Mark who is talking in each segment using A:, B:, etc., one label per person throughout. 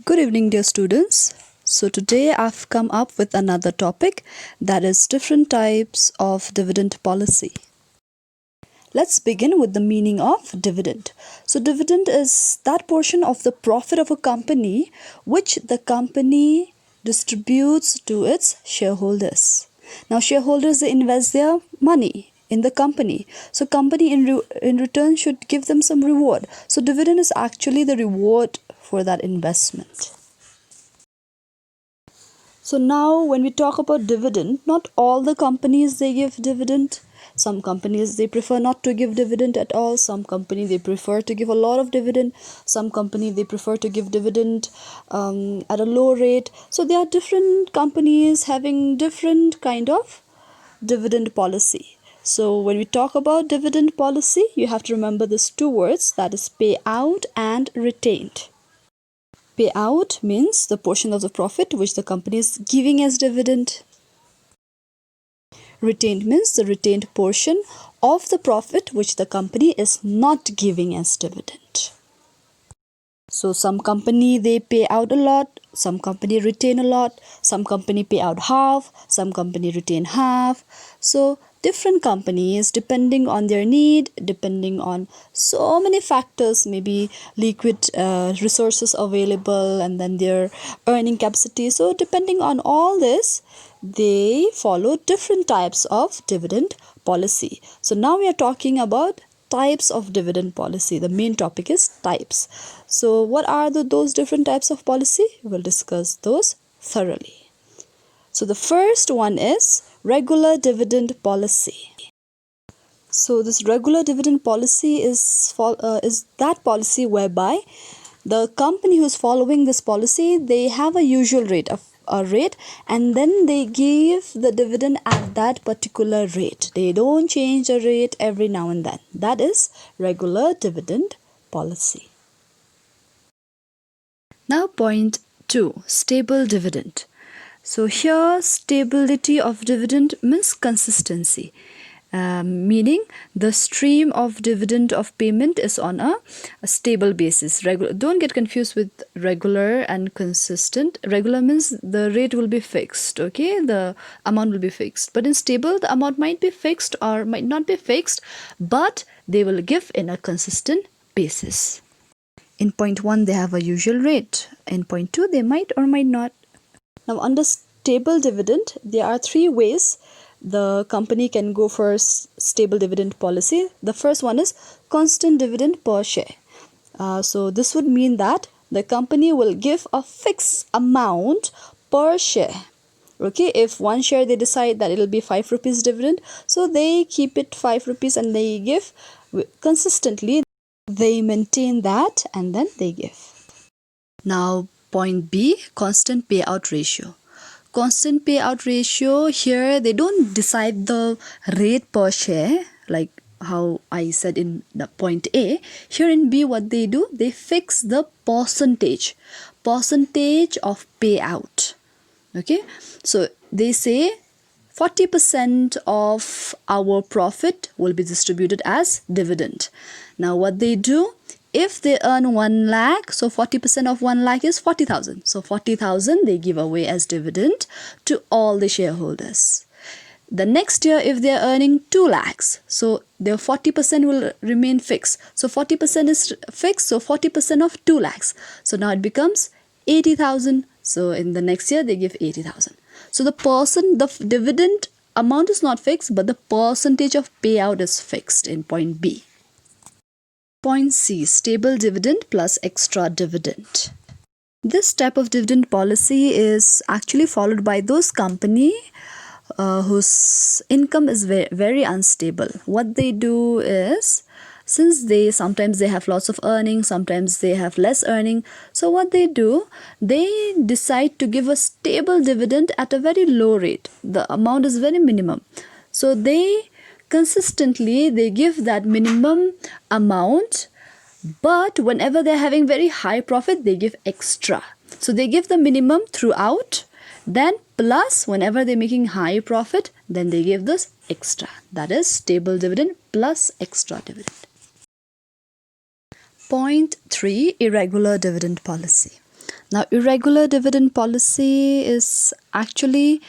A: Good evening, dear students. So today I've come up with another topic, that is different types of dividend policy. Let's begin with the meaning of dividend. So dividend is that portion of the profit of a company which the company distributes to its shareholders. Now shareholders, they invest their money in the company. So company in return should give them some reward. So dividend is actually the reward for that investment. So now when we talk about dividend, not all the companies they give dividend. Some companies they prefer not to give dividend at all. Some company they prefer to give a lot of dividend. Some company they prefer to give dividend at a low rate. So there are different companies having different kind of dividend policy. So when we talk about dividend policy, you have to remember these two words, that is payout and retained. Payout means the portion of the profit which the company is giving as dividend. Retained means the retained portion of the profit which the company is not giving as dividend. So some company they pay out a lot, some company retain a lot, some company pay out half, some company retain half. So different companies, depending on their need, depending on so many factors, maybe liquid resources available and then their earning capacity. So depending on all this, they follow different types of dividend policy. So now we are talking about types of dividend policy. The main topic is types. So what are those different types of policy? We'll discuss those thoroughly. So the first one is regular dividend policy. So this regular dividend policy is that policy whereby the company who's following this policy, they have a usual rate of a rate and then they give the dividend at that particular rate. They don't change the rate every now and then. That is regular dividend policy. Now point 2, stable dividend. So here stability of dividend means consistency. Meaning the stream of dividend of payment is on a stable basis. Don't get confused with regular and consistent. Regular means the rate will be fixed, okay, the amount will be fixed, but in stable the amount might be fixed or might not be fixed, but they will give in a consistent basis. In point 1 they have a usual rate, in point 2 they might or might not. Now under stable dividend there are 3 ways the company can go for stable dividend policy. The first one is constant dividend per share. So this would mean that the company will give a fixed amount per share. Okay, if one share they decide that it will be 5 rupees dividend, so they keep it 5 rupees and they give consistently. They maintain that and then they give. Now point B, constant payout ratio. Constant payout ratio, here they don't decide the rate per share like how I said in the point A. Here in B what they do, they fix the percentage of payout. Okay, so they say 40% of our profit will be distributed as dividend. Now what they do, if they earn 1 lakh, so 40% of 1 lakh is 40,000. So 40,000 they give away as dividend to all the shareholders. The next year if they are earning 2 lakhs, so their 40% will remain fixed. So 40% is fixed, so 40% of 2 lakhs. So now it becomes 80,000. So in the next year they give 80,000. So the dividend amount is not fixed, but the percentage of payout is fixed in point B. Point C, stable dividend plus extra dividend. This type of dividend policy is actually followed by those company whose income is very unstable. What they do is, since sometimes they have lots of earning, sometimes they have less earning, so what they do, they decide to give a stable dividend at a very low rate. The amount is very minimum, so they consistently they give that minimum amount, but whenever they're having very high profit they give extra. So they give the minimum throughout, then plus whenever they're making high profit, then they give this extra. That is stable dividend plus extra dividend. Point 3, irregular dividend policy. Now, irregular dividend policy is actually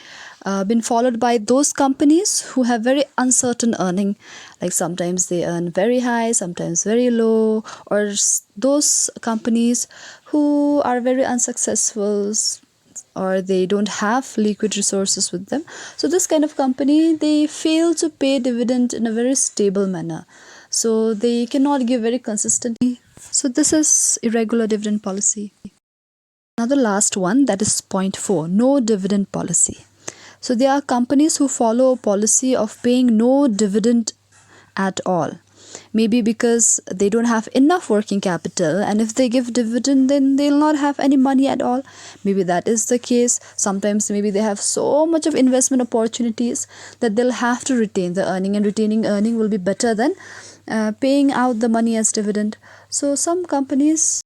A: been followed by those companies who have very uncertain earning, like sometimes they earn very high, sometimes very low, or those companies who are very unsuccessful, or they don't have liquid resources with them. So this kind of company, they fail to pay dividend in a very stable manner, so they cannot give very consistently. So this is irregular dividend policy. Now the last one, that is point 4, no dividend policy. So there are companies who follow a policy of paying no dividend at all. Maybe because they don't have enough working capital, and if they give dividend, then they'll not have any money at all. Maybe that is the case. Sometimes maybe they have so much of investment opportunities that they'll have to retain the earning, and retaining earning will be better than paying out the money as dividend. So some companies,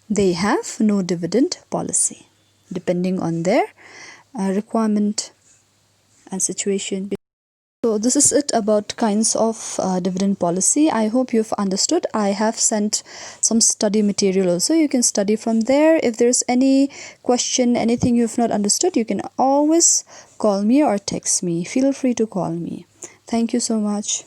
A: they have no dividend policy depending on their requirement and situation. So this is it about kinds of dividend policy. I hope you've understood. I have sent some study material also. You can study from there. If there's any question, anything you've not understood, you can always call me or text me. Feel free to call me. Thank you so much.